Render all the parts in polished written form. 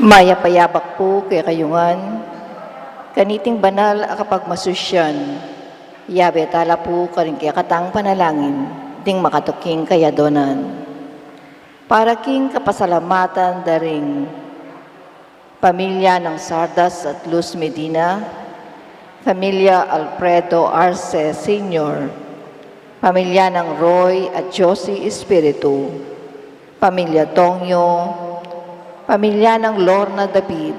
Mayapayabak po kay kayungan, kaniting banal kapag masusyan, yabe tala po karing kaya katang panalangin, ding makatuking kayadonan. Para king kapasalamatan daring pamilya ng Sardas at Luz Medina, pamilya Alfredo Arce Sr., pamilya ng Roy at Josie Espiritu, pamilya Tongyo, pamilya ng Lorna David,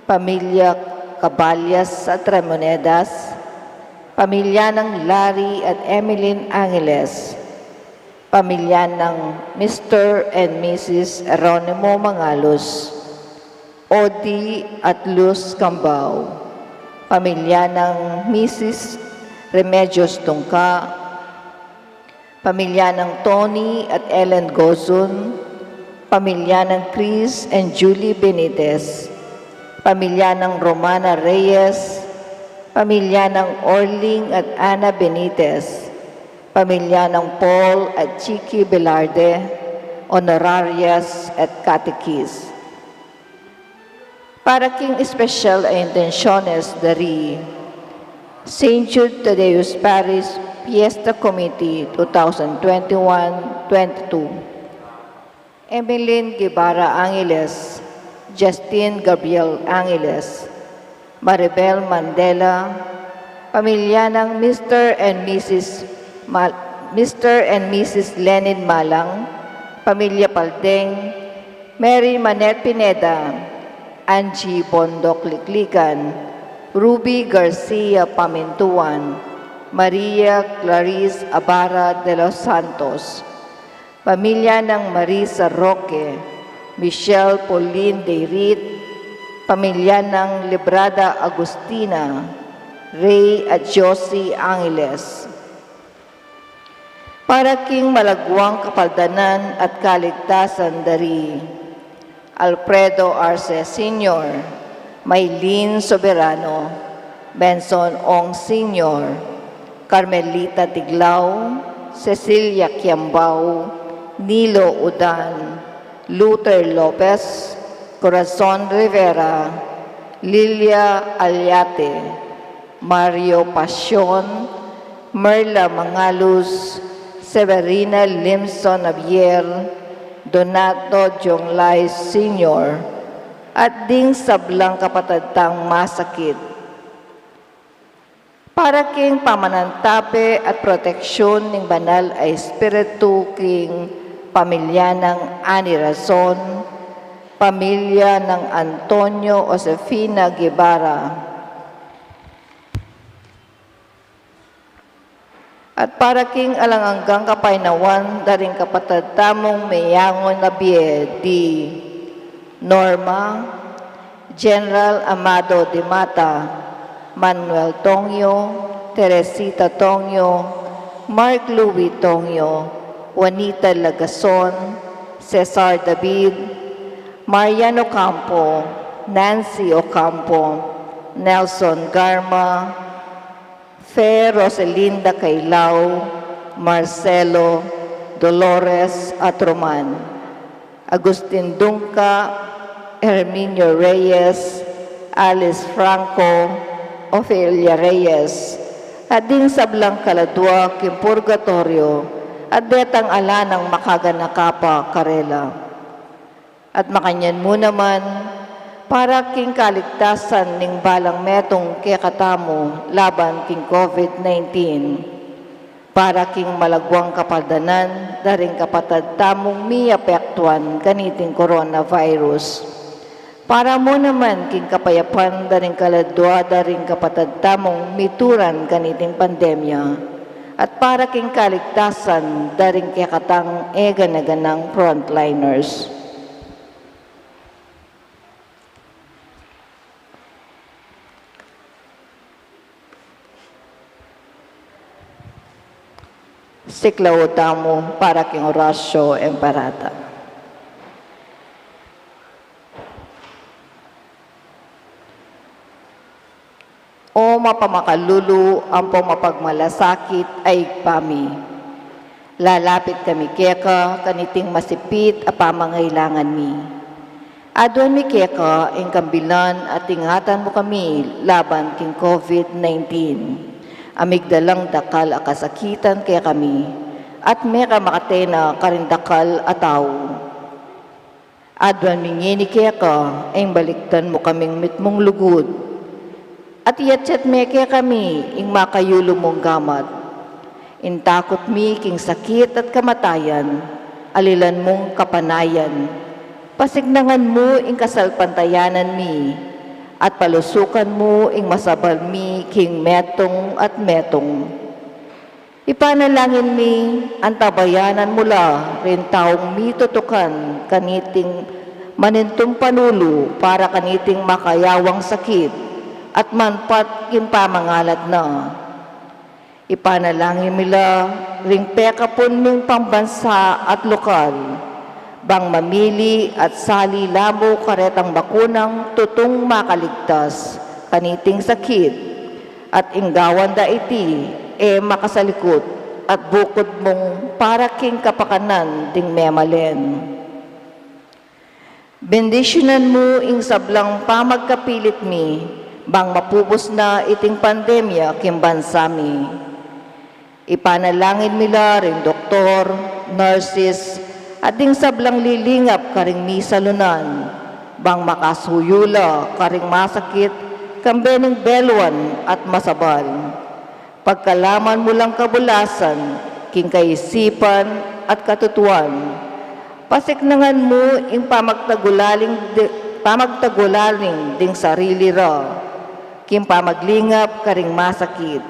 pamilya Caballas at Ramonedas, pamilya ng Larry at Emeline Angeles, pamilya ng Mr. and Mrs. Eronimo Mangalos, Odi at Luz Cambao, pamilya ng Mrs. Remedios Tungka, pamilya ng Tony at Ellen Gozon, pamilya ng Chris and Julie Benitez, pamilya ng Romana Reyes, pamilya ng Orling at Ana Benitez, pamilya ng Paul at Chiki Velarde, honorarias at catechists. Para king espesyal ay intensyones dari St. Jude Tadeus Parish Fiesta Committee 2021-22. Emeline Guevara Angeles, Justin Gabriel Angeles, Maribel Mandela, pamilya ng Mr. and Mrs. Lenin Malang, pamilya Paldeng, Mary Manet Pineda, Angie Bondok Liklikan, Ruby Garcia Pamintuan, Maria Clarice Abara de los Santos, pamilya ng Marisa Roque, Michelle Pauline Deirit, pamilya ng Librada Agustina, Ray at Josie Angeles. Para king malagwang kapaldanan at kaligtasan dari Alfredo Arce Sr., Maylene Soberano, Benson Ong Sr., Carmelita Tiglao, Cecilia Quiambao, Nilo Udan, Luther Lopez, Corazon Rivera, Lilia Alyate, Mario Pasion, Merla Mangalus, Severina Limson Abier, Donato Jonglay Sr., at ding sablang kapatadtang masakit. Para king pamanantape at proteksyon ng banal ay espiritu king pamilya ng Ani Razon, pamilya ng Antonio Josefina Guevara. At para king alanganggang kapainawan daring kapatid tamong mayangon na biye di Norma, General Amado de Mata, Manuel Tongyo, Teresita Tongyo, Mark Louis Tongyo, Juanita Lagason, Cesar David, Mariano Campo, Nancy Ocampo, Nelson Garma, Fe Roselinda Cailao, Marcelo, Dolores Atroman, Agustin Dunca, Herminio Reyes, Alice Franco, Ofelia Reyes, at ding sablang kaladwa kim purgatorio, at detang ala ng makaganakapa Karela. at makanyan mo naman, para king kaligtasan ning balang metong kaya katamo laban king COVID-19. Para king malagwang kapaldanan, daring kapatad tamong miapektuan kaniting coronavirus. Para mo naman king kapayapan, daring kaladwa, daring kapatad tamong mituran kaniting pandemya. At para king kaligtasan, daring kayakatang egan-eganang frontliners. Siklaw tamo para king Horacio Emparata. O mapamakalulu ang mapagmalasakit ay pami. Lalapit kami keka kaniting masipit a pamangailangan mi. Adon mi keka ang kambilan at ingatan mo kami laban king COVID-19. Amigdalang dakal a kasakitan kaya kami, at meka makatena karindakal ataw. Adwan mingini kaya ka, ay baliktan mo kaming mitmong lugod. At iyatsyat me kaya kami, ing makayulo mong gamat. Intakot mi king sakit at kamatayan, alilan mong kapanayan. Pasignangan mo ing kasalpantayanan mi, at palusukan mo ing masabal mi king metong at metong. Ipanalangin mi ang tabayanan mula rin taong mi tutukan kaniting manintung panulo para kaniting makayawang sakit at manpat king pamangalat na. Ipanalangin mila ring pekapon ming pambansa at lokal, bang mamili at sali lamo karetang bakunang tutong makaligtas kaniting sakit at inggawan da iti makasalikot at bukod mong para king kapakanan ding memalen. Bendisyonan mo ing sablang pamagkapilit mi bang mapubos na iting pandemya king bansa mi. Ipanalangin mila ring doktor, nurses, at ding sablang lilingap karing misalunan, bang makasuyula karing masakit, kambeneng belwan at masabal. Pagkalaman mo lang kabulasan, king kaisipan at katutuan, pasiknangan mo ing pamagtagulaling ding sarili ra, king pamaglingap karing masakit,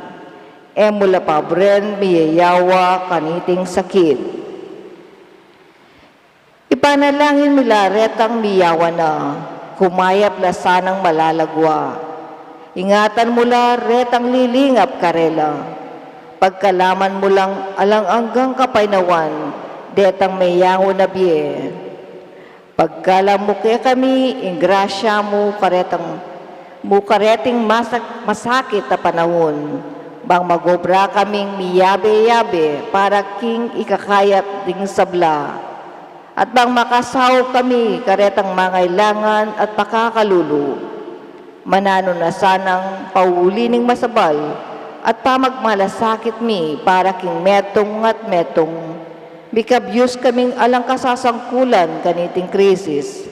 mula pabren miyayawa kaniting sakit. Ipanalangin mila retang miyawa na, kumayap lasanang malalagwa. Ingatan mula retang lilingap karela. Pagkalaman mo lang alang anggang kapaynawan, detang mayango na biye. Pagkalam mo kaya kami, ingrasya mo kareting masakit na panahon, bang magobra kaming miyabe-yabe para king ikakayat ding sabla. At bang makasaw kami karetang mangailangan at pakakalulu, manano na sanang paulining masabal at pamagmalasakit mi para king metong at metong, mikabyus kaming alang kasasangkulan kaniting krisis.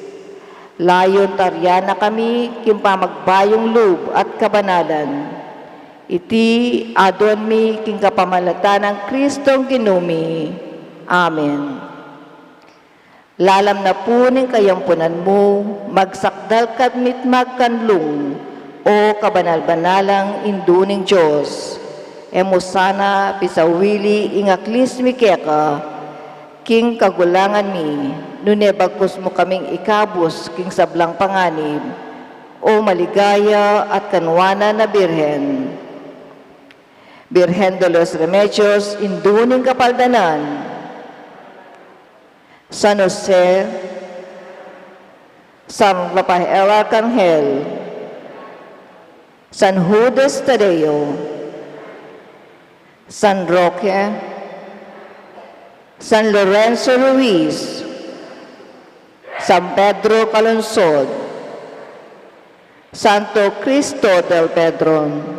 Layon taryana kami king pamagbayong loob at kabanalan. Iti adon mi king kapamalatan ng Kristong Ginumi. Amen. Lalam na puning kayampunan mo, magsakdal kat mitmagkanlong, o kabanal-banalang induning Diyos. Emusana pisawili ingaklis mi keka, king kagulangan mi, nune bagkus mo kaming ikabos king sablang panganib, o maligaya at kanwana na Birhen. Birhen de los Remedios, induning kapaldanan, San Jose, San Rafael Arcangel, San Judas Tadeo, San Roque, San Lorenzo Ruiz, San Pedro Calungsod, Santo Cristo del Pedron,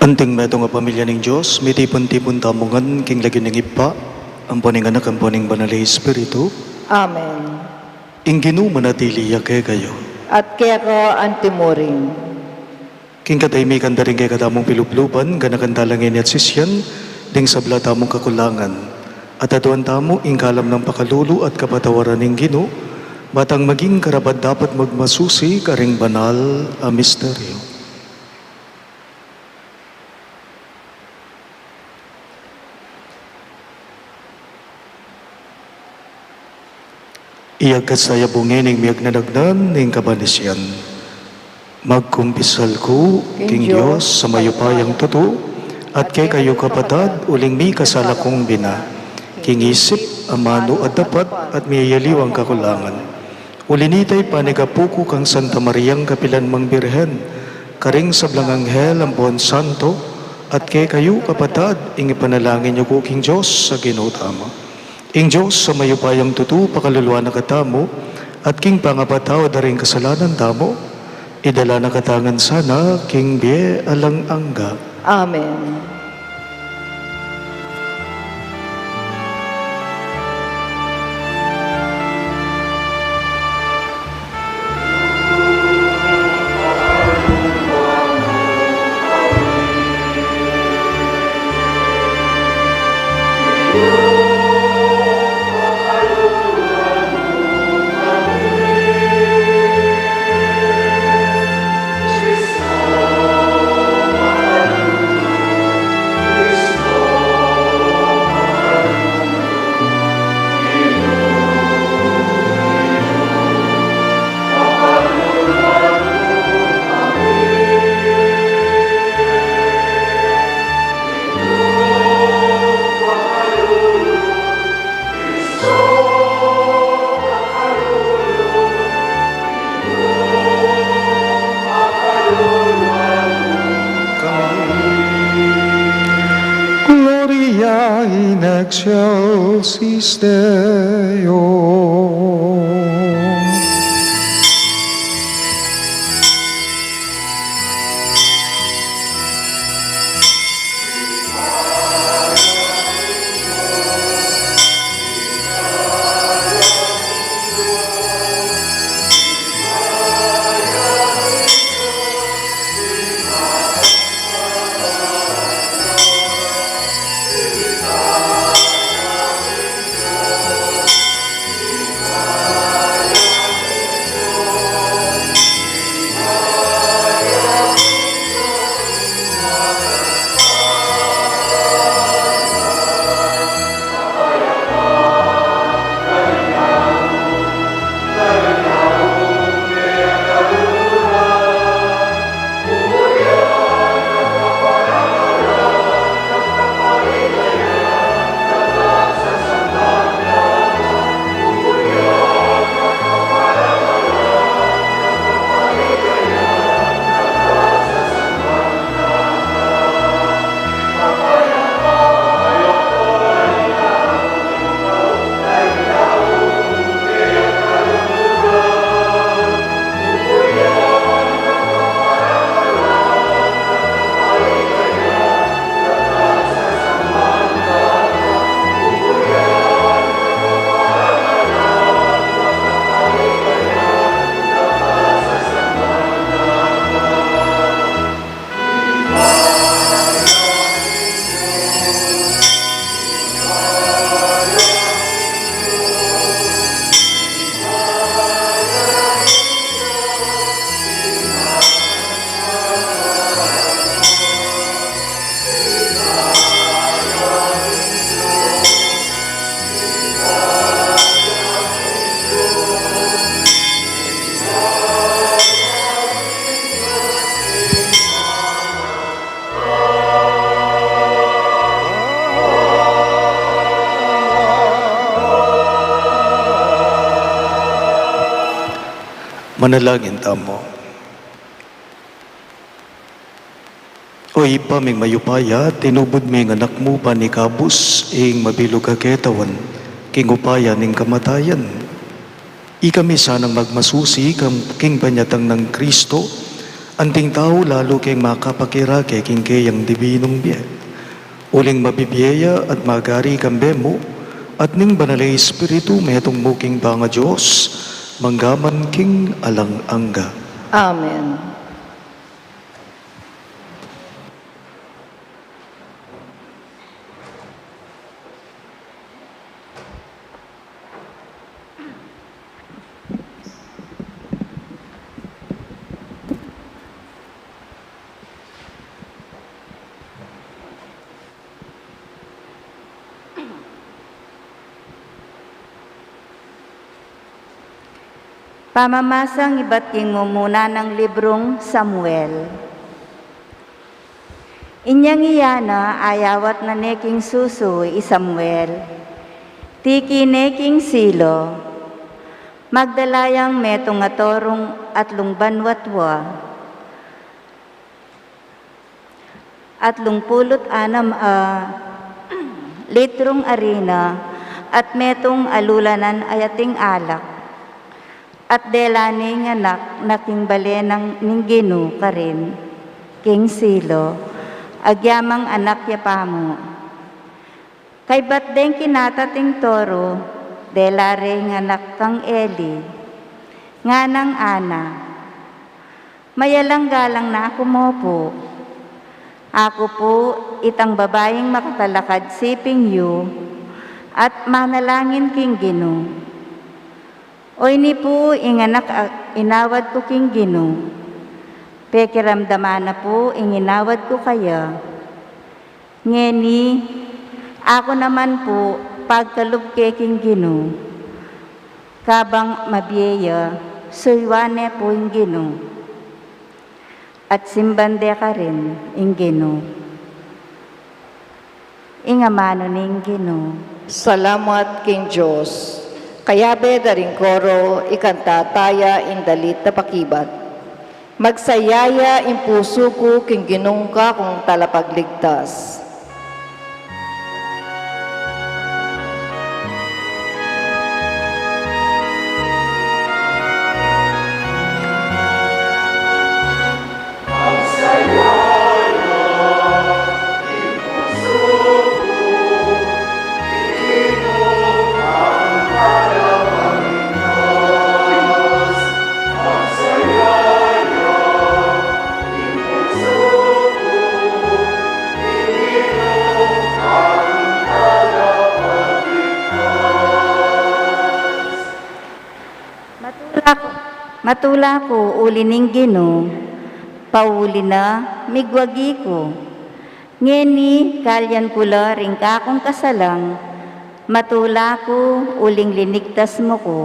Anting meto nga pamilya ng Diyos, mitipon-tipon tamungan, king lagi ng ipa, ang poning anak, ang poning banal na Espiritu, Amen. inginu manatili kay kayo. At kaya ko antimuring. King kataymikan da rin kay katamong piluplupan, ganakandalangin at sisyan, ding sabla tamong kakulangan. At atuan tamo, ingkalam ng pakalulu at kapatawaran ng Gino, batang maging karapat dapat magmasusi karing banal a misteryo. Iyagat saya bungin ng miyag nanagnan ng kabanisyan. Magkumpisal ko, King Diyos, sa mayupayang totoo, at kay kayo kapatad, uling mi kasala kong bina. King isip, amano at dapat, at miyayaliw ang kakulangan. Ulinitay panigapuko kang Santa Mariang Kapilan Mang Birhen, karing sablang anghel ang buwan santo, at kay kayo kapatad, ingipanalangin niyo ko, King Diyos, sa ginutama. Ing Diyos, sa mayupayang tutu, pakaluluwa na katamo, at king pangapataw da rin kasalanan tamo, idala na katangan sana, king bie alang angga. Amen. Gloria in excelsis Deo. Manalangin tamo. O ipaming mayupaya, tinubod ming anak mo panikabus, ing mabilog kaketawan, king upaya ning kamatayan. Ikami sanang magmasusi, king banyatang ng Kristo, Anting tao lalo kayong makapakira kay kayang dibinong biye. Uling mabibiyaya at magari kambe mo, at ning banalay espiritu metong muking ba nga Diyos, manggaman king alang angga. Amen. Pamamasang iba't muna ng librong Samuel. Inyang iyana ayawat na neking susuy Samuel, tiki neking silo, magdalayang metong atorong atlong banwatwa, atlong pulot anam litrong arena, at metong alulanan ayating alak, at delaning anak naking balenang ningginu ka rin, king silo, agyamang anak yapamo. Kay ba't den kinatating toro, delare anak kang Eli, nga nang ana. Mayalang galang na ako mo po. Ako po itang babaeng makatalakad siping yu, at manalangin king Gino. Oy ni po inganak inawad ko king Gino. Pekiramdaman na po inginawad ko kaya. Ngeni, ako naman po pagkalub king Gino. Kabang mabiyeya, suywane po ing Gino. At simbande ka rin ing Gino. Ingamano ning Gino. Salamat king Diyos. Kayabe daring koro, ikantataya indalit na pakibat. Magsayaya impuso ko king ginong ka kung talapagligtas. Matula ko ulining Gino, pauli na migwagi ko. Ngeni kalyan kula ring kakong kasalang, matula ko uling linigtas mo ko.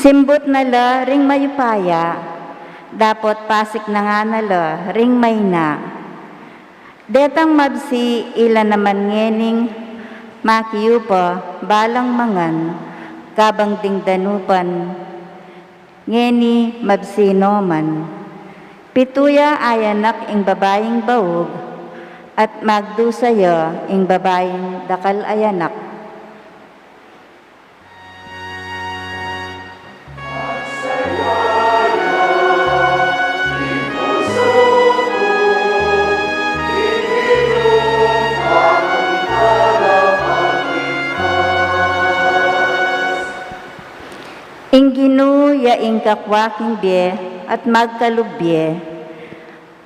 Simbot nala ring mayupaya, dapot pasik na nga nala ring may na. Detang mabsi ilan naman ngening makiyupa balang mangan, kabang dingdanupan, ngeni mabsi noman. Pituya ayanak ing babaying bawog, at magdusaya ing babaying dakal ayanak. Inginu ya ingkakwaking bie at magkalubye,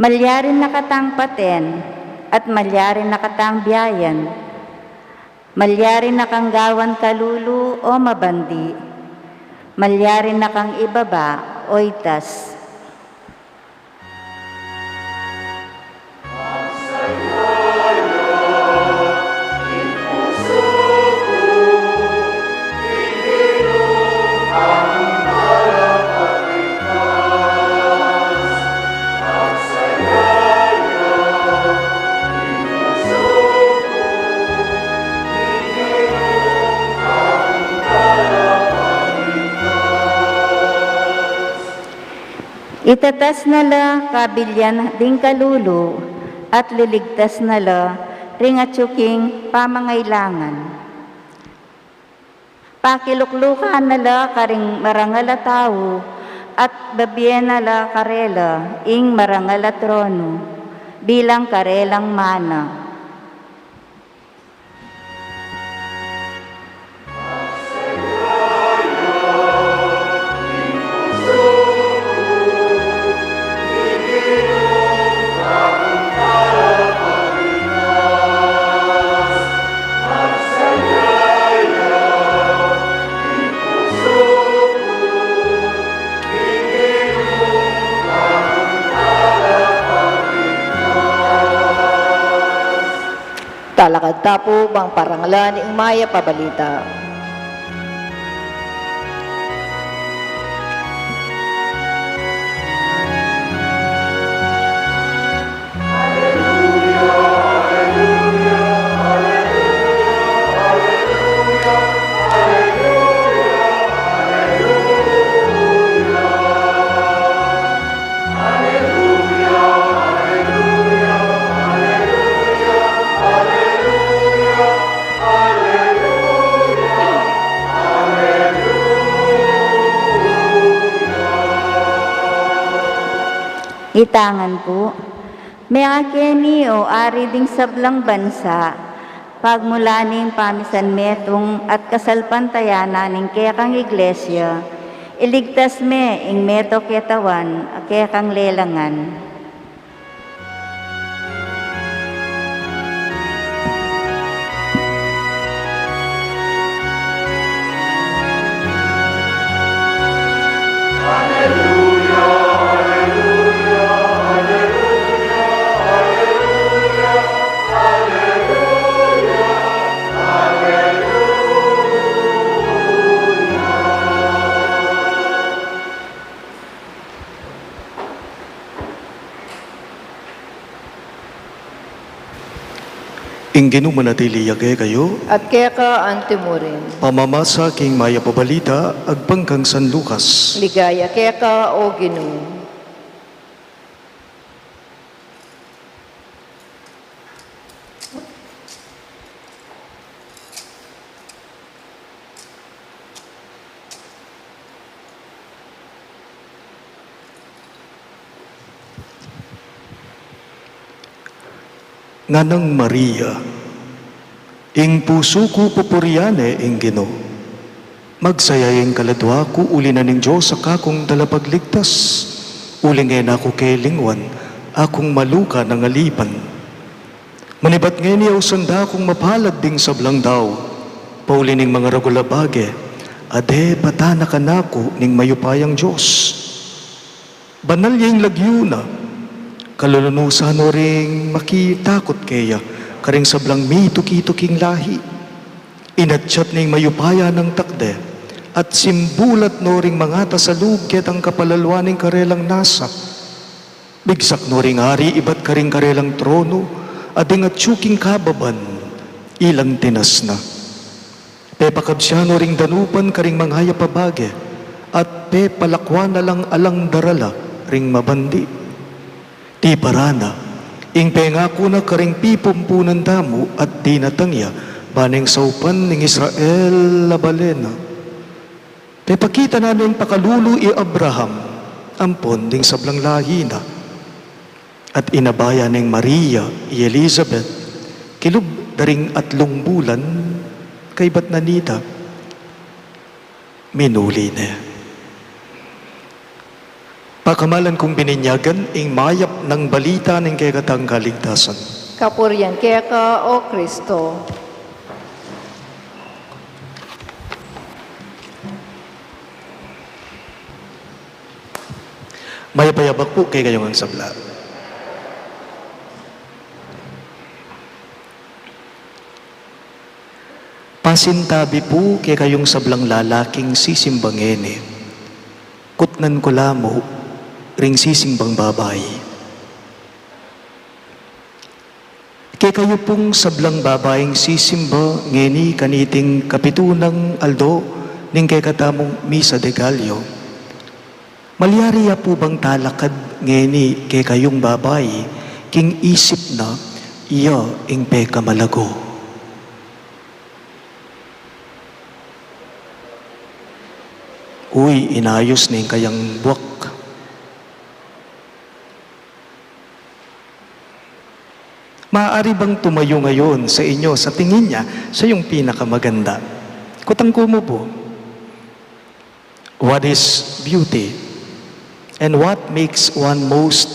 malyarin nakatang paten at malyarin nakatang biyayan, malyarin nakanggawan kalulu o mabandi, malyarin nakang ibaba o itas. Itatas nala kabilyan ding kalulu at liligtas nala ringatsuking pamangailangan. Pakiluklukan nala karing marangal a tao at babien nala karela ing marangal a trono bilang karelang mana. Talakad tapo bang parangalan ing maya pabalita. Itangan po, may akeni o ari ding sablang bansa, pagmula ning pamisan metong at kasalpantayana ning kekang iglesia, iligtas me ing meto ketawan a kekang lelangan. Ingginu manatili yagay kayo, At kaya ka antimurin. pamamasa king maya pabalita, agpangkang San Lucas. Ligaya kaya ka o Ginoo. Nganang Maria, ing puso ko pupuriane ing Ginoo. Magsayayeng kaladwa ko uli na ning Diyos sa kakong dalapagligtas. Uli ngayon ako kailingwan, akong maluka ng alipan. Manibat ngayon niya usanda akong mapalad ding sablang daw. Pauli ning mga ragulabage, ade patana ka nako ning mayupayang Diyos. Banal yung lagyuna, kalulunusan o ring makitakot kaya, karing sablang mituki-tuking lahi. Inatsyat ning mayupaya ng takde, at simbulat no ring mga tasalugket ang kapalalwaning karelang nasa. Bigsak no ring hari ibat karing karelang trono, ading at tsuking kababan, ilang tinas na. Pepakabsya no ring danupan karing manghaya pabage, at pepalakwa na lang alang darala ring mabandi. Ti parana, ing pengako na karing pipumpunan damo at dinatangya, baning saupan ng Israel labalena. Pepakita na ning pakalulu i Abraham, ampon ding sablang lahina. At inabaya ning Maria i Elizabeth, kilub daring 3 bulan, kay bat nanita, minuli na. Pakamalan kong bininyagan, ing mayap ng balita ng kekatang kaligtasan. Kapurian kaya ka o Kristo. Mayapayabak po kay kayong ang sabla. Pasintabi po kay kayong sablang lalaking sisimbangene. Kutnan ko lamo, ring sisimbang babae. Kay kayo pong sablang babaeng sisimba ngeni kaniting kapitunang aldo ning kay katamong Misa de Gallo. Malyariya po bang talakad ngeni kay kayong babae, king isip na iya ing peka malago. Uy, inayos na yung kayang buwak. Maaari bang tumayo ngayon sa inyo, sa tingin niya, siya yung pinakamaganda? Kutangko mo po. What is beauty? And what makes one most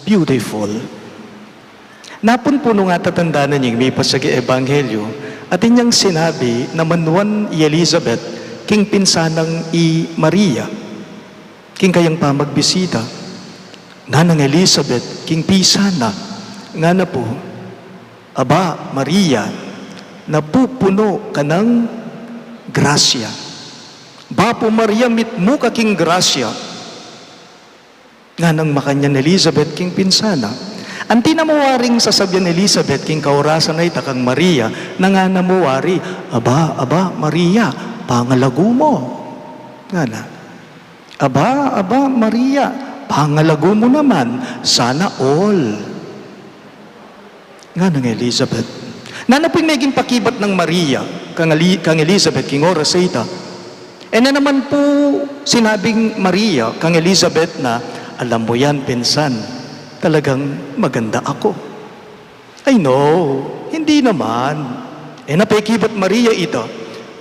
beautiful? Napunpuno nga tatandaan niya may pasagi ebanghelyo at inyang sinabi na manuan i Elizabeth king pinsanang i Maria king kayang pamagbisita nga ng Elizabeth king pisana nga na po aba Maria napupuno ka ng grasya ba po Maria mitmo ka king grasya nga nang makanyan Elizabeth king pinsana. Anti na mawaring sasabyan Elizabeth king kaurasan na itakang Maria na nga na mawari, aba, Maria, pangalago mo. Nga na. Aba, Maria, pangalago mo naman, sana all. Nga nang Elizabeth. Nanapin meging pakibat ng Maria, kang Elizabeth king oras sa ita. E na naman po sinabing Maria, kang Elizabeth na, alam mo yan, pinsan, talagang maganda ako. I know, hindi naman. E napekibat Maria ito.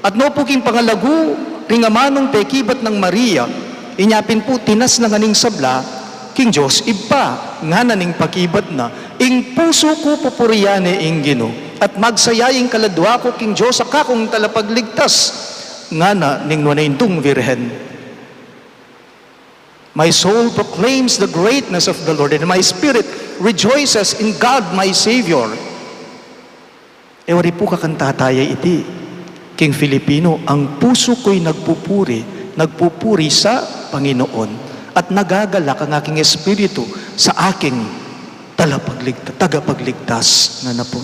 At no po king pangalago, ringamanong pekibat ng Maria, inyapin po tinas na nganing sabla, king Diyos iba, nga naning pakibat na, ing puso ko pupuriyane ing Gino, at magsayaying kaladwa ko king Diyos, akakong talapagligtas, nga na ning nuanaindong virhen. My soul proclaims the greatness of the Lord, and my spirit rejoices in God my Savior. Ewari po kakantataya iti, king Filipino, ang puso ko'y nagpupuri sa Panginoon, at nagagalak ang aking espiritu sa aking tagapagligtas na po.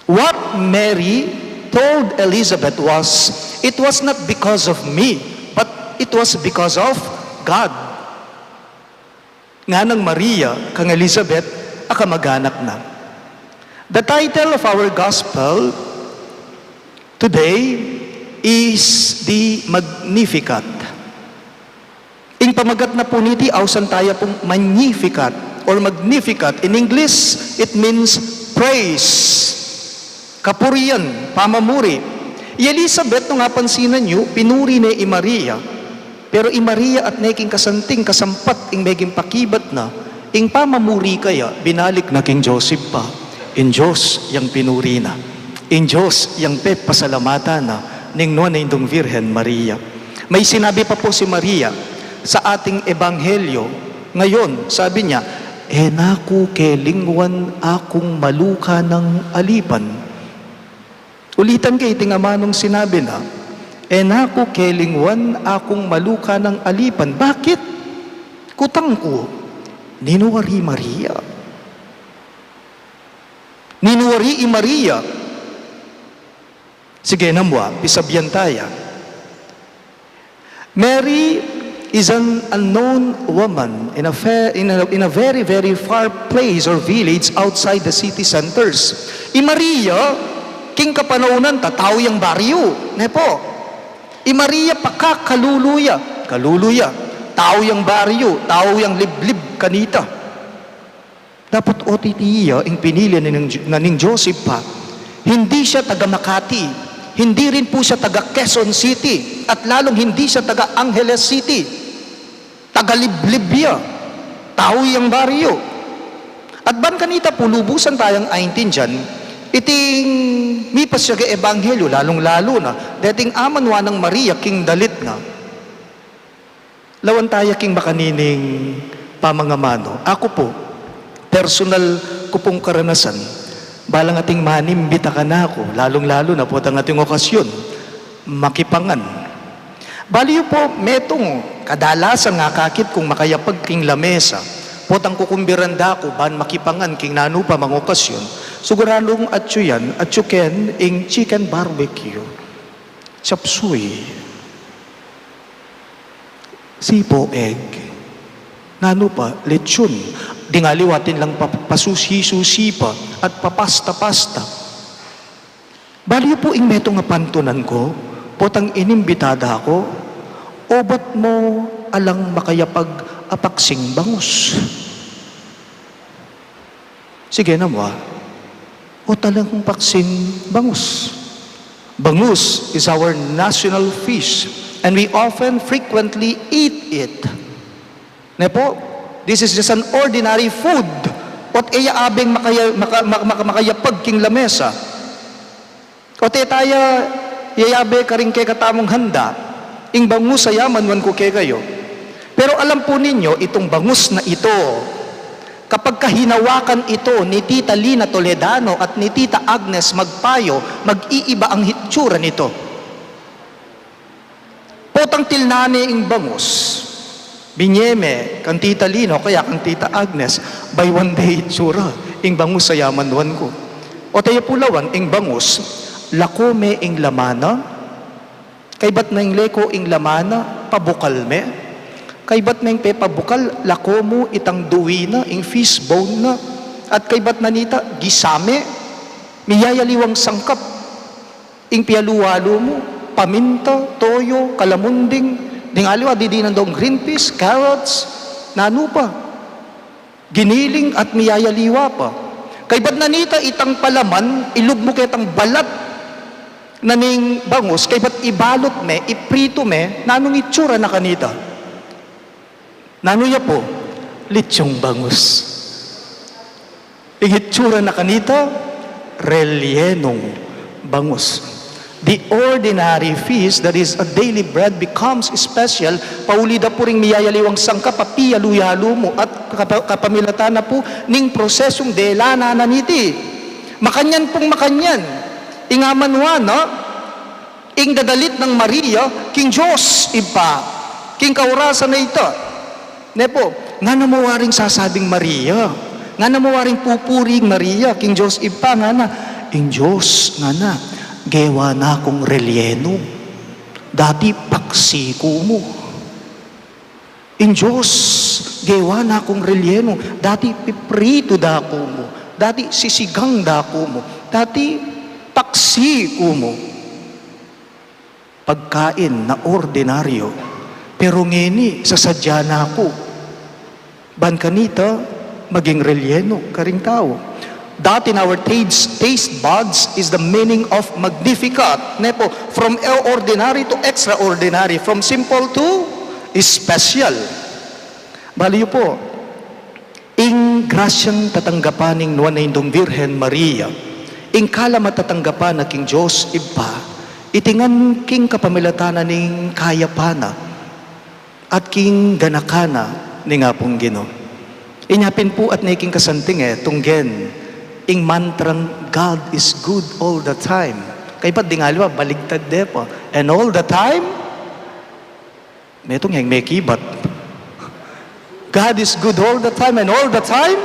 What Mary told Elizabeth was, it was not because of me, but it was because of God. Nga ng Maria, kang Elizabeth, akamaganak na. The title of our gospel today is the Magnificat. Ing pamagat na po niti, awsan tayo pong Magnificat or Magnificat. In English, it means praise. Kapurian, pamamuri. I Elizabeth, nung napansinan nyo, pinuri na i Maria. Pero i Maria at neking kasanting, kasampat, ing meging pakibat na, ing pamamuri kaya, binalik na king Joseph pa. In Diyos, yang pinuri na. In Diyos, yang pasalamatan na, ning nuan na indong Virhen Maria. May sinabi pa po si Maria sa ating ebanghelyo. Ngayon, sabi niya, naku kelingwan akong maluka ng alipan. Ulitan kay tingamanong sinabi na, naku kelingwan akong maluka ng alipan. Bakit? Kutang ko, ninuwari Maria. Ninuwari i Maria. Sige namwa, pisabyan taya. Mary is an unknown woman in a very, very far place or village outside the city centers. I Maria, king kapanaunan, tataw yung baryo. Nepo. I Maria kaluluya, tao yung baryo, tao yung liblib kanita. Dapat otitiya ang pinili na ning Joseph pa. Hindi siya taga Makati, hindi rin po siya taga Quezon City, at lalong hindi siya taga Angeles City. Taga liblibya, tao yung baryo. At ban kanita po, lubusan tayong aintin dyan, iting mipas siya kay ebanghelyo, lalong-lalo na, dating amanwa ng Maria, king dalit na. Lawan tayo king makanining pamangamano. Ako po, personal ko pong karanasan, balang ating manimbita ka na ako, lalong-lalo na po ang ating okasyon, makipangan. Baliyo po, metong kadalasan nga kakit kung makayapag king lamesa, potang kukumbiranda ko, ban makipangan king nano pa mga okasyon, siguradong atyo yan, atyo ken, ing chicken barbecue, chapsuy. sipo egg. Nano pa, lechon. Dingaliwatin lang pasusi-susi pa at papasta-pasta. Baliw po ing meto nga pantunan ko, potang inimbitada ako, o ba't mo alang makayapag apaksing bangus? Sige na mo, o talang paksing bangus. Bangus is our national fish, and we often frequently eat it. Nepo, this is just an ordinary food. Ot iya abeng makayapag king lamesa. Ot taya yayabe ka rin kay katamong handa. Ing bangus sa yaman wan ko kay kayo. Pero alam po ninyo, itong bangus na ito, kapag kahinawakan ito ni Tita Lina Toledano at ni Tita Agnes Magpayo, mag-iiba ang hitsura nito. Potang tilnani ing bangus, binyeme, kang Tita Lino, kaya kang Tita Agnes, by one day hitsura, ing bangus sa yamanwan ko. O tayo pulawan, ing bangus, lakome ing lamana, kaybat na ing leko ing lamana, pabukal me, kaybat na ing pepabukal, lakomo itang duwina, ing fish bone na, at kaybat na nita, gisame, miyayaliwang sangkap, ing pialuwalo mo, paminta, toyo, kalamunding, dingaliwa, didinan daw green peas, carrots, nano pa, giniling at miyayaliwa pa. Kaybat na nita, itang palaman, ilog mo kitang balat, naning bangus, kaybat ibalot me, iprito me, nanong itsura na kanita. Nanuya po, lechong bangus. Ingitsura na kanita, rellenong bangus. The ordinary feast that is a daily bread becomes special. Paulida po ring miyayaliwang sangka, papiyalu-yalo mo at kapamilata na po ning prosesong delana na niti. Makanyan pong makanyan. Ingamanwa na, ing dadalit ng Maria, King Diyos iba, King kaurasan na ito. Nepo, nga namawaring sasabing Maria, nga namawaring pupuring Maria, King Diyos ipa nga na, ing Diyos nga na, gewa na akong relyeno, dati paksi ko mo. Ing Diyos, gewa na akong relyeno, dati piprito da ko mo, dati sisigang da ko mo, dati paksi ko mo. Pagkain na ordinaryo, pero ngini, sasadya na ako. Ban kanita, maging relyeno, karing tao. That in our taste buds is the meaning of Magnificat. Nepo, from ordinary to extraordinary, from simple to special. Baliyo po, ing grasyang tatanggapaning nuwan na indong Virhen Maria, ing kala matatanggapan na King Diyos iba, itingan king kapamilatana ning kayapana, at king ganakana ni nga pong Ginoo. Inyapin po at naiking kasanting tunggen, ing mantrang God is good all the time. Kaya ba't di nga liwa, baligtad de po. And all the time, metong yang may kibat. God is good all the time and all the time,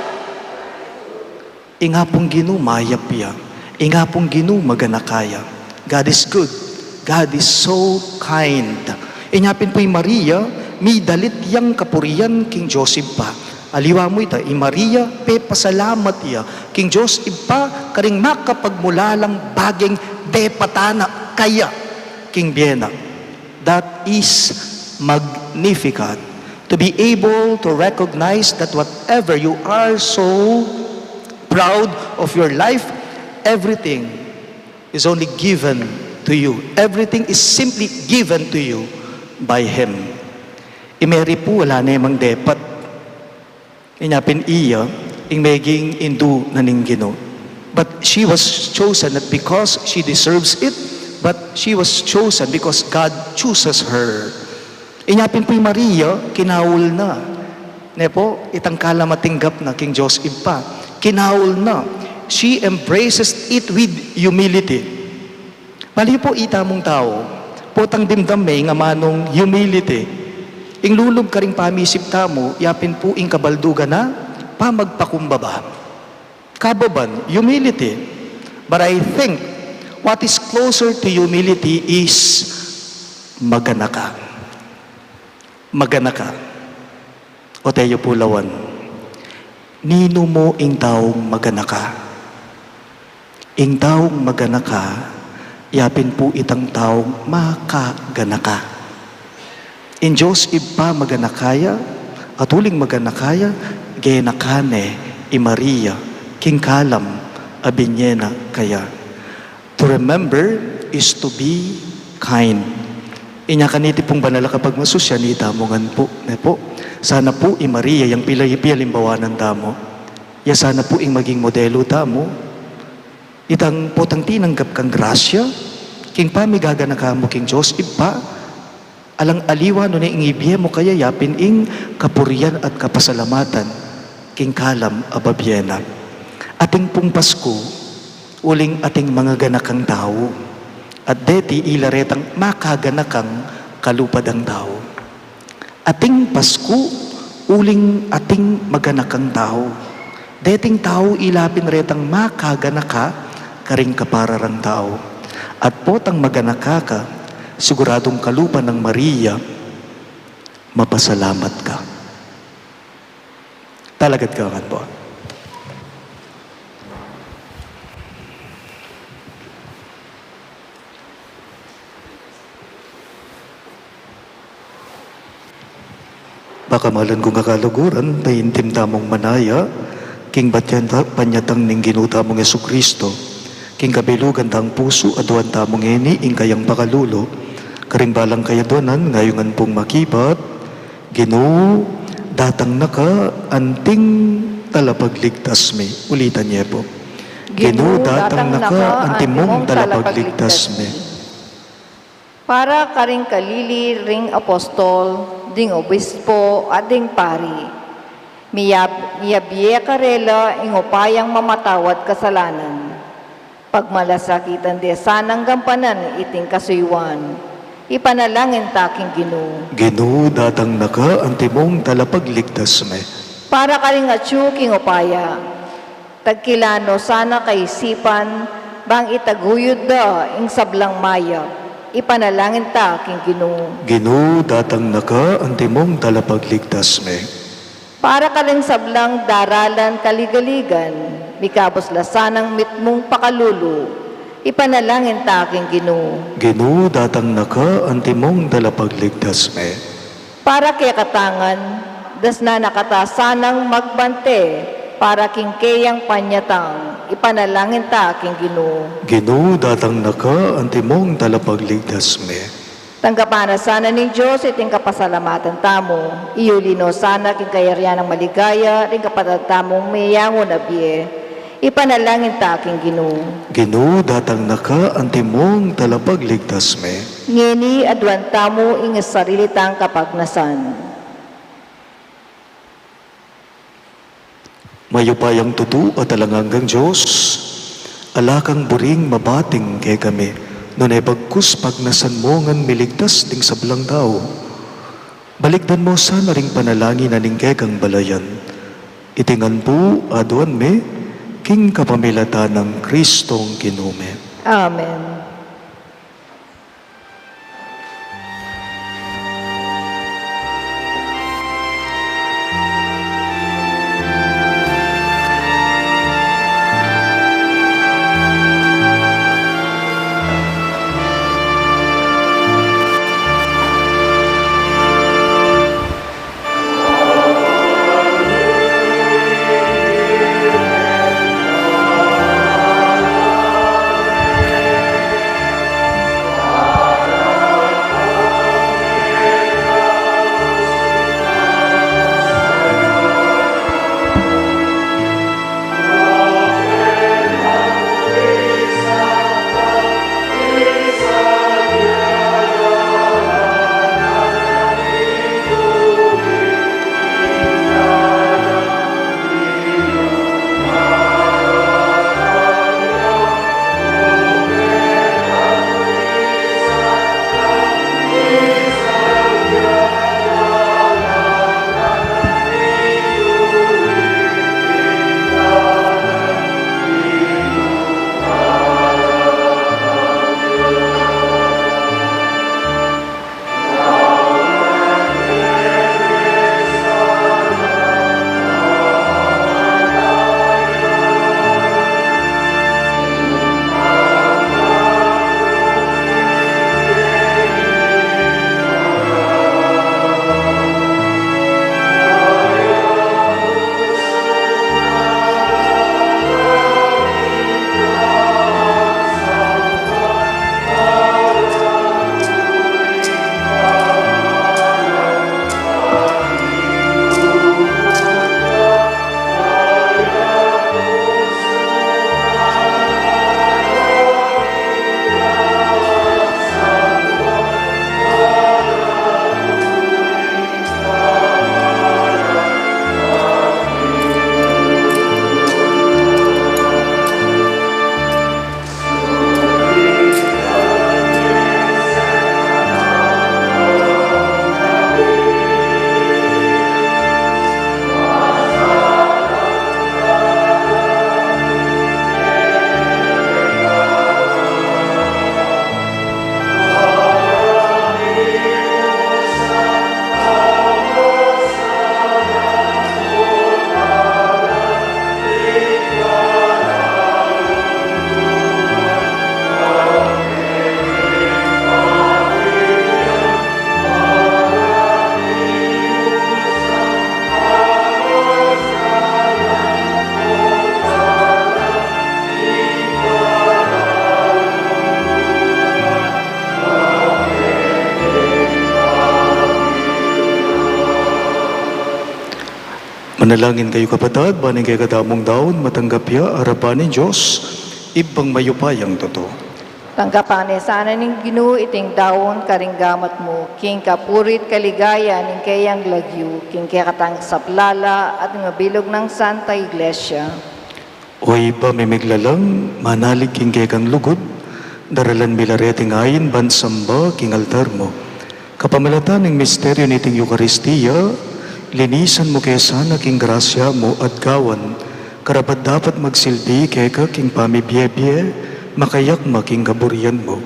inga pong Ginoo mayapya. Inga pong Ginoo maganakaya. God is good. God is so kind. Inyapin po yung Maria, mi dalit yang kapurian King Joseph pa. Aliwa mo ita, Maria, pe pasalamat iya. King Joseph pa, karing makapagmulalang baging depatana kaya King Biena. That is Magnificat. To be able to recognize that whatever you are so proud of your life, everything is only given to you. Everything is simply given to you by Him. Mary po wala na yung depat. Inyapin iya, ing meging indu na ning Ginoo. But she was chosen not because she deserves it, but she was chosen because God chooses her. Inyapin po yung Maria, kinawul na. Nepo, itangkala matinggap na King Joseph pa. Kinawul na. She embraces it with humility. Mali po itamong tao, potang dimdam may nga manong humility. Ing lulog ka ring pamisip tamo, yapin po ing kabalduga na, pamagpakumbaba. Kababan, humility. But I think, what is closer to humility is maganaka. magana ka. O tayo pulawan. Nino mo ing taong magana ka. Ing taong magana ka, yapin po itang taong makagana ka. In Diyos iba magana kaya, atuling magana kaya, genakane, i Maria, king kalam, abinyena kaya. To remember is to be kind. Inya kaniti pong banala kapag masusya ni tamongan po. Sana po i Maria yung pilimbawanan tamo. Ya sana po ing maging modelo tamo. Itang potang tinanggap kang grasya. King pamigagana ka mo king Diyos iba. Alang aliwa no na ing ibiye mo kaya yapin ing kapurian at kapasalamatan. King kalam ababyena. Ating pong Pasko, uling ating mga ganakang tao. At deti ilaretang makaganakang kalupadang tao. Ating Pasko, uling ating maganakang tao. Deting tao ilapin retang makaganaka karing kapararang tao. At potang maganaka ka, siguradong kalupa ng Maria, mapasalamat ka. Talagad ka kan po. Baka malan kong kakaluguran, paintim tamong manaya, king batyanta panyatang ning ginuta mong Yesu Kristo, king kabilugan tang puso, aduan tamong eni, ing kayang pakalulo, karing balang kayadonan, ngayungan pong makibat, Ginoo, datang naka, anting talapagligtas me. Ulitan niya po. Ginoo, datang naka, anting mong talapagligtas me. Para karing kalili ring apostol, ding obispo at ding pari. Miyabye karela ing upayang mamatawad kasalanan. Pagmalasakitan de sanang gampanan iting kasuywan. Ipanalangin taking Ginoo. Ginoo, datang naka, anting mong talapagligtas me. Para karing atyu king upaya. Tagkilano sana kaisipan, bang itaguyod da ing sablang mayap. Ipanalangin taking Ginoo. Ginoo, datang naka, anting mong talapagligtas me. Para karing sablang daralan kaligaligan, mikabos lasanang mitmong pakalulu, ipanalangin taking Ginoo. Ginoo, datang naka, anting mong talapagligtas me. Para kay katangan, das na nakatasanang magbante, para kingkeyang panyatang, ipanalangin taking Ginoo. Ginoo, datang naka, anting mong talapagligtas me. Tanggapana sana ni Diyos iting kapasalamatan tamo. Iulino sana king kayaryan ng maligaya, ring kapatid tamong mayangon na biye. Ipanalangin taking Ginoo. Ginoo, datang naka, anting mong talapagligtas me. Ngini adwan tamo ing sarili tang kapagnasan. Mayupayang tutu at alanganggang Diyos, alakang buring mabating kay kami, nunay bagkus pagnasan mo ngan miligtas ding sablang tao. Balikdan mo sana ring panalangin na ning kang balayan. Itingan po, aduan me, king kapamilata ng Kristong Ginume. Amen. Manalangin kayo kapatid, baning kay kadamong daon, matanggap ya, harapan ni Diyos, ibang mayupayang totoo. Tanggapan sana ning Ginoo iting daon karinggamat mo, king kapurit kaligaya ning kayang lagyo, king kaya katang saplala at nga bilog ng Santa Iglesia. Oy ba may miglalang, manalig king kay kang lugod, daralan milareting ayin bansamba king altar mo. Kapamalatan ng misteryo niting Eucharistia, linisan mo kaya sana king grasya mo at gawan, karapat dapat magsilbi kaya ka king pamibiyebye, makayak making kaburian mo.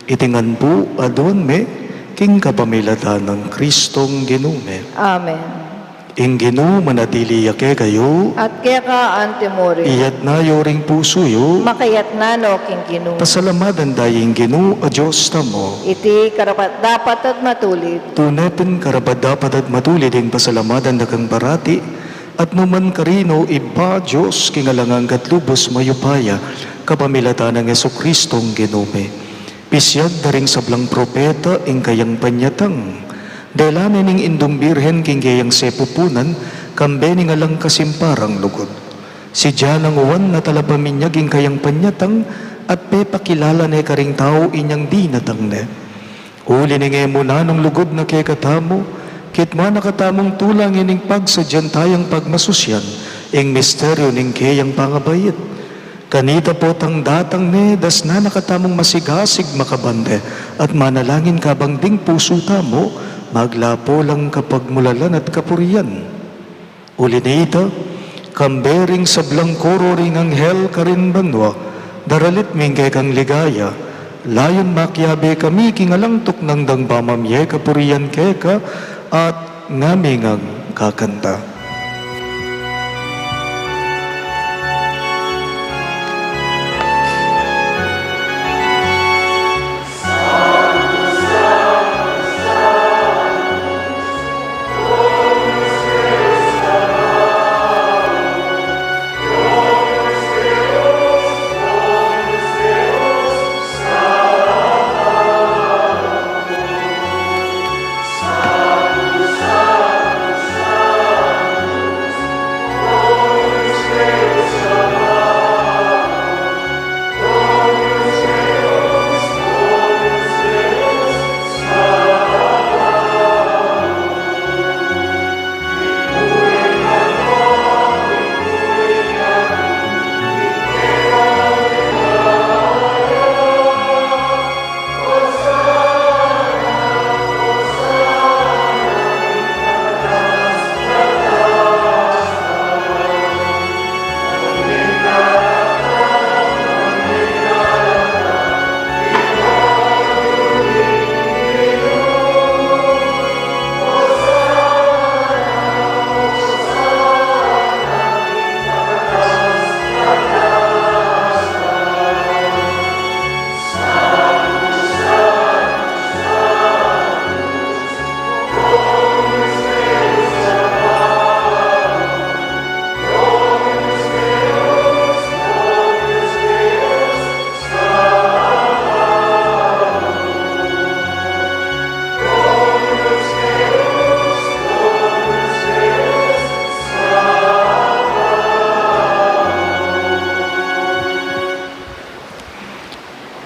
Itingan po adon me, king kapamilatan ng Kristong Ginume. Amen. Ing Ginu manatili yake kayo, At kaya ka antemore, iyat na yoring puso yo, makayat na no king Ginoo. pasalamadan daying Ginu a Diyos tamo. Iti karapat dapat at matulid. Tunepen karapat dapat at matulid ang pasalamadan na kang barati, at numan karino iba Diyos kingalangang katlubos mayupaya, kapamilatan ng Yesu-Kristong Ginume. Pisyag daring sablang propeta ing kayang panyatang, dahil ning indong birhen king kayang sepupunan, kambe ning alang kasimparang lugod. Si Diyan ang uwan na talapaminyag ing kayang panyatang, at pepakilala na karing tao inyang di natang ne. Uli ning emuna nung lugod na kay katamo, kitma nakatamong tulang ining pagsadyan tayang pagmasusyan, ing misteryo ning kayang pangabayit. Kanita po tang datang ne, das na nakatamong masigasig makabande, at manalangin kabang ding puso tamo, maglapo lang kapag mulalan at kapurian. Uli na ito, kambering sablang koro ring anghel karin banwa, daralit mingkay kang ligaya, layon makyabe kami kingalangtok ng dangbamamye kapurian keka, at ngamingang kakanta.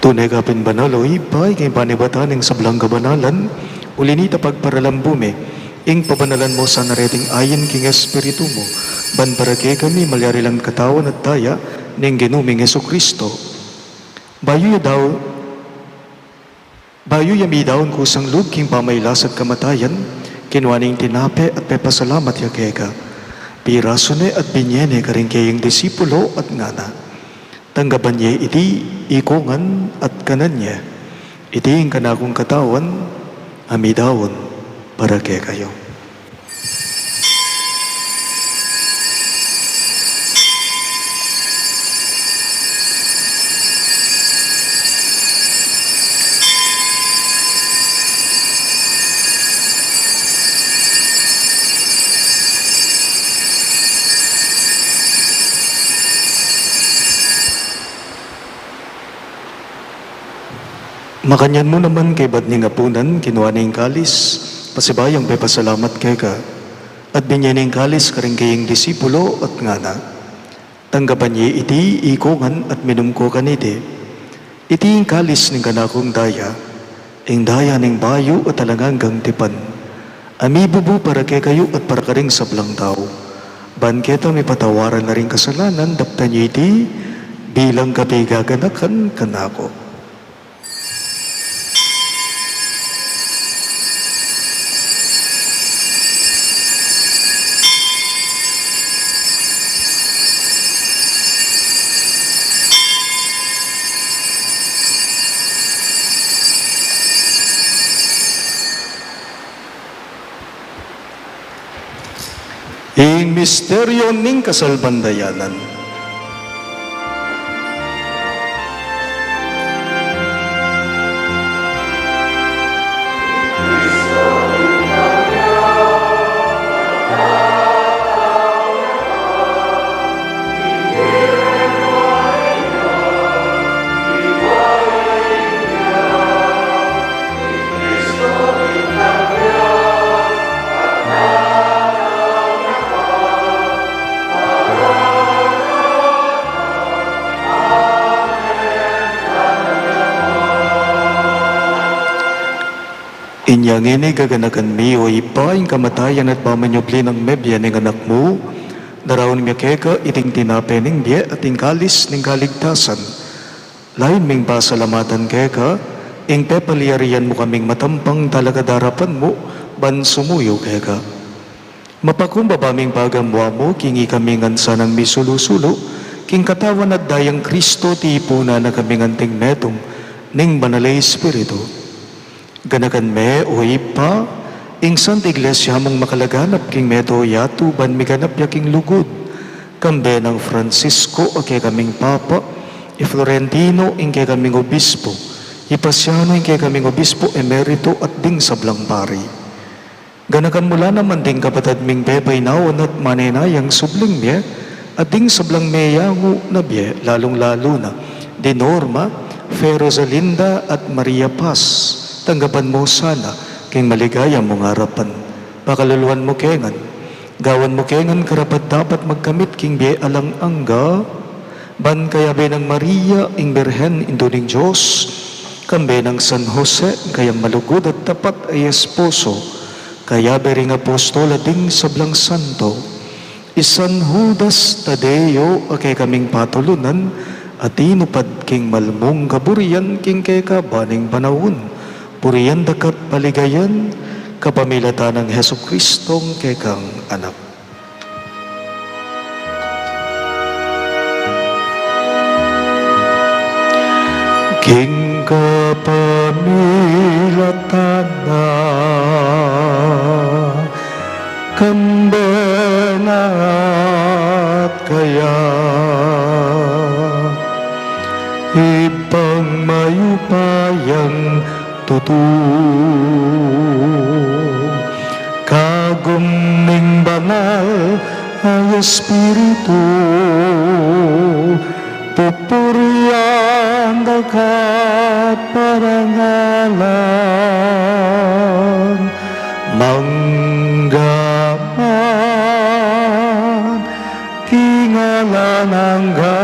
Tunay kapin banaloy, pa'y kay panibatan ng sablang kabanalan, ulinita pagparalambume, ing pabanalan mo sa nareting ayin king Espiritu mo, ban para kay kami malyari lang katawan at taya, ning ginuming Jesu-Kristo. Bayo yami daon kusang lug king pamaylas at kamatayan, kinwaning tinape at pepasalamat ya keka. Pirasone at binyene karing kayang disipulo at ngana. Tanggapan niya iti ikungan at kanan niya. Iti ang kanakong katawan, amidawon para kay kayo. Makanyan mo naman kay ba't ni ngapunan, kinuha na yung kalis, pasibayang pepasalamat kay ka. At binyaning kalis karing kaying disipulo at ngana. Tanggapan niya iti ikongan at minumko kaniti. Iti yung kalis ng kanakong daya, ing daya ng bayo at talanganggang tipan. Amibubu para kay kayo at para karing sablang tao. Ban kita may patawaran na rin kasalanan, dapta niya iti bilang kapi gaganakan kanako. Ing misteryo ning kasalbandayanan. Inyang ini gaganakan mi o ipa yung kamatayan at pamanyubli ng mebya ng anak mo, daraon mi keka iting tinape ng biya at kalis ng kaligtasan. Lain ming pasalamatan keka, ing pepaliarian mo kaming matampang talaga darapan mo, ban sumuyo keka. Mapakumbaba ming pagamwa mo, kingi kaming ansa ng misulusulo, king katawan at dayang Kristo ti ipuna na kaming anting metong, ning banalay Espiritu. Ganakan me o ipa, ing Santa Iglesia mong makalaganap king meto yatu ban miganap yaking lugod. Kambe ng Francisco o kay kaming Papa, i Florentino ing kay kaming Obispo, i Pasiano ing kay kaming Obispo Emerito at ding sablang pari. Ganakan mula naman ding kapatad ming pepay naon at manenayang subling miye, at ding sablang meyangu na biye, lalong-lalo na, di Norma, Fe Rosalinda at Maria Paz. Tanggapan mo sana, king maligaya mong harapan. Pakaluluan mo kengan. Gawan mo kengan karapat dapat magkamit king biye alang angga. Ban kaya ng Maria, ing Berhen, induning Diyos. Kambe ng San Jose, kayang malugod at tapat ay esposo. Kaya bering apostol ding sablang santo. Isan Judas Tadeo, akay kaming patulunan, at inupad king malmong kaburian king kay kabaning panahon. Puriyan dakat paligayan, kapamilatan ng Heso Kristong kekang anak. King kapamilatan na, kambenat kaya, ipang mayupayang kagumning banal ang Espiritu, pupurian dagat parangalan, manggaman kingalan hanggang.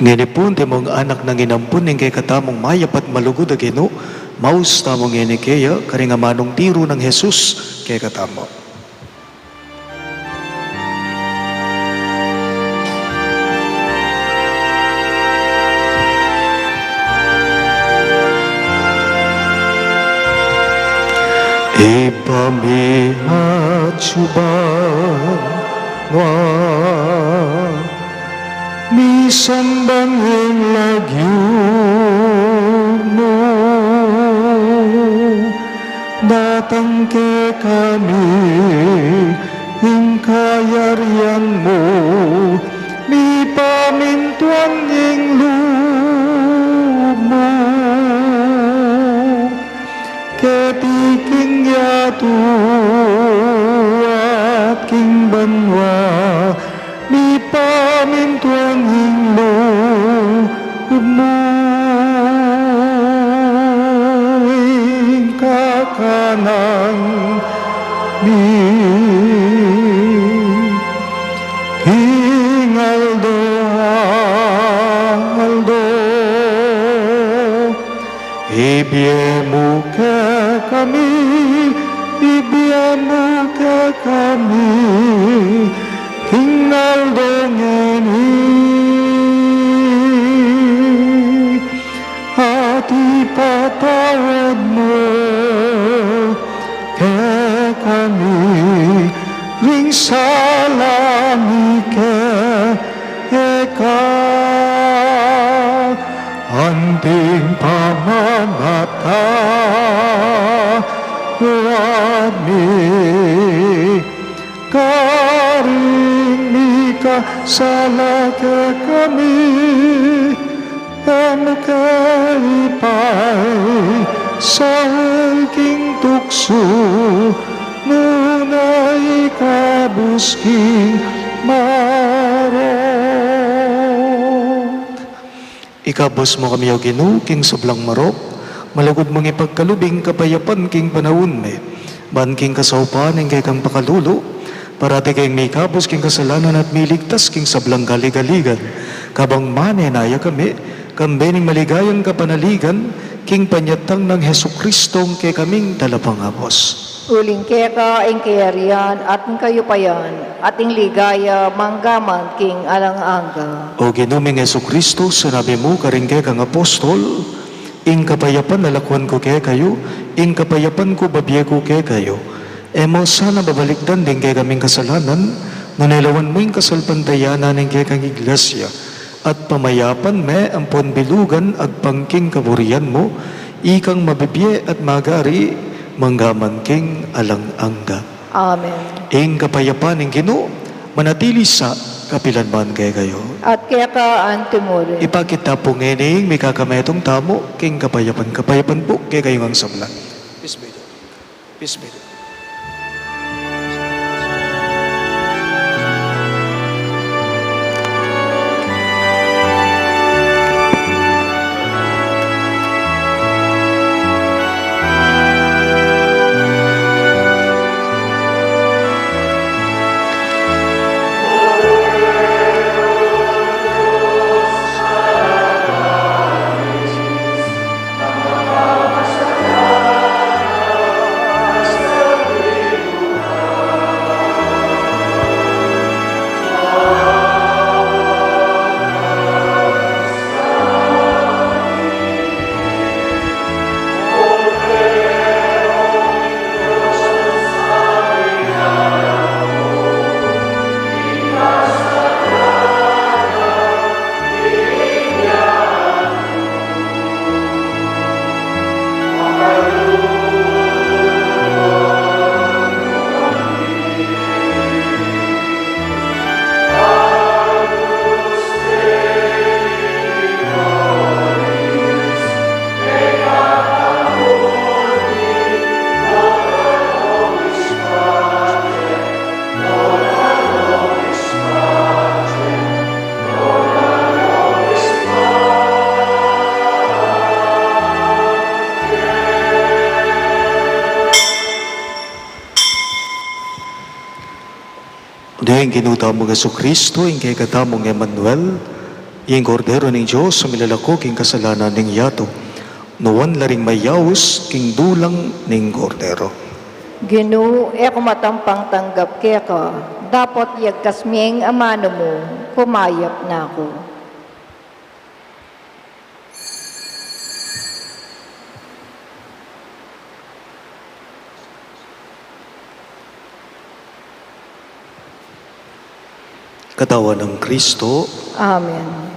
Nginipun ti mong anak nang inampun ng kay katamong mayap at malugod agino, maus tamong inikeya, karingamanong tiro ng Jesus kay katamo. Ipamihat syuban wa bisan bangin lagyo mo datang ke kami, ing kayarian mo, mi pamintuan ing lumo, ketiking yatu at king banwa, mi pamintuan ing lumo, ing kakanan mi King Aldo, Aldo, ibiemu ke kami, ibiemu ke kami, King Aldo ngeni, hati patawad mo ke kami, ring salami ke eka, anting pamamata wami, karing ka sala ke kami, ipay sa king tukso, nunay kabusking marot. Ikabos mo kami o Ginoo, king sublang marok, malagod mong ipagkalubing kapayapan king panahon me, ban king kasaupan ing kay kang pakalulo, parati kayong may ikabos king kasalanan at miligtas king sablang galigaligan, kabang manenaya kami, kambening maligayang kapanaligan, king panyatang ng Hesus Kristong kay kaming talapangabos. Uling keka ing kayarian at ing kayupayan at ing ligaya manggaman king alang-angga. O ginuming Hesus Kristo, sinabi mo karing kay kang apostol, ing kapayapan nalakwan ko kay kayo, ing kapayapan ko babiye ko kay kayo. Emo sana babalikdan din kay kaming kasalanan, nunilawan mo yung kasalpantayanan ng kay kang iglesia, at pamayapan me ang ponbilugan at pangking kaburian mo, ikang mabibiye at magari, manggaman king alang-angga. Amen. Ing kapayapan ng Ginoo, manatili sa kapilanman kay kayo. At keka antimuri. Ipakita po ngayon may kakametong tamo, king kapayapan po kay kayo ang sablan. Peace be. Peace be. Dahil ginutamo ng Hesus Kristo, ing kay katamong Emmanuel, ing kordero ng Diyos sa milalako king kasalanan ng yato, nuwan laring mayaws king dulang ning kordero. Ginoo, eko matampang tanggap keka, dapat yagkas miyeng amano mo, kumayap na ako. Katawan ng Kristo, Amen.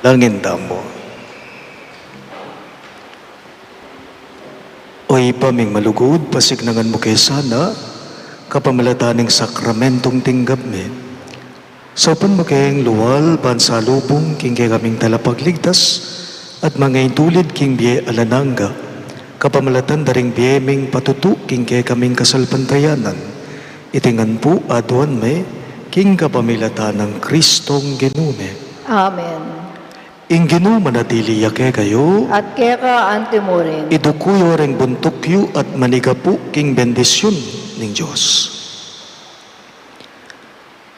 Langin damo. Oy paming malugod, pasignangan mo kay sana, kapamalataning sakramentong tinggap me. Sa panmakayang luwal, pansalubong, king kay kaming talapagligtas, at mga intulid king biye alananga, kapamalatan daring biyeming patutu, king kay kaming kasalpantayanan, itingan po aduan me, king kapamilatan ng Kristong Genume. Amen. Ing Genu manatili yake kayo, At keka antimurin. idukuyo ring buntukyo at manigapu king bendisyon ng Diyos.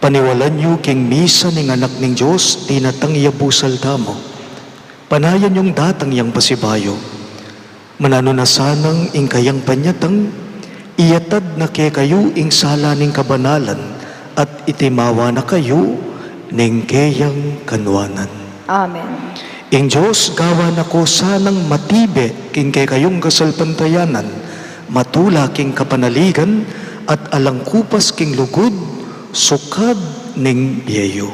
Paniwalan yu king misa ning anak ning Diyos, tinatang yabusal tamo. Panayan yung datang yang pasibayo. Manano na sanang ing kayang panyatang, iyatad na kay kayo ing sala ning kabanalan, at itimawa na kayo ning kayang kanwanan. Amen. Ing Diyos, gawa na ko sanang matibe king kay kayong kasalpantayanan, matula king kapanaligan, at alangkupas king lugod, sukad ning biyeyo.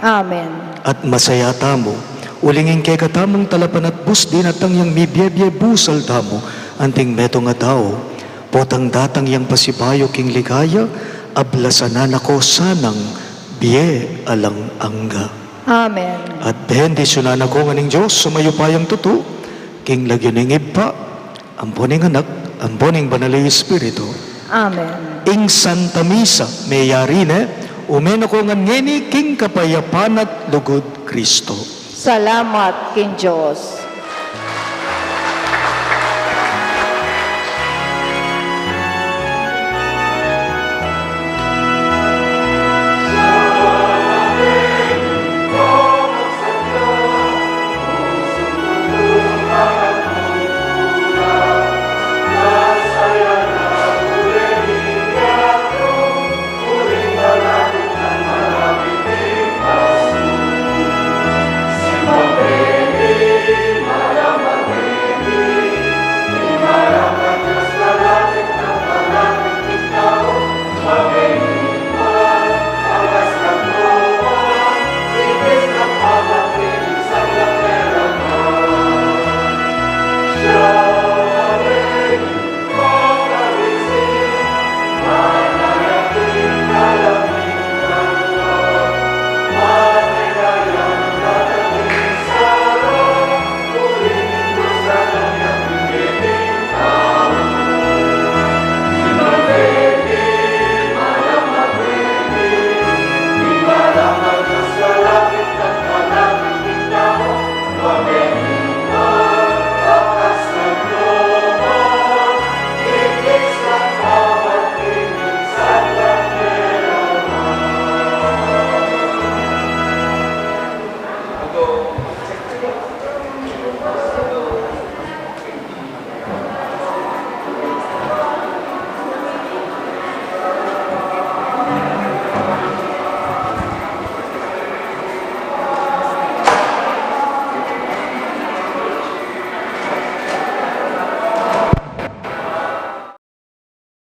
Amen. At masaya tamo, ulingin kay katamong talapan at bus dinatang yang mibiyebye busal tamo, anting meto nga tao, potang datang yang pasibayo king ligaya, ablasanan ako sanang biye alang angga. Amen. At bendisyonan ako nga ning Diyos, sumayupayang tuto, king lagyan ng iba, amponing anak, amponing banalay Espiritu. Amen. Ing Santa Misa, may yari ne, umeno ko nga ngeni, king kapayapan at lugod Kristo. Salamat king Diyos.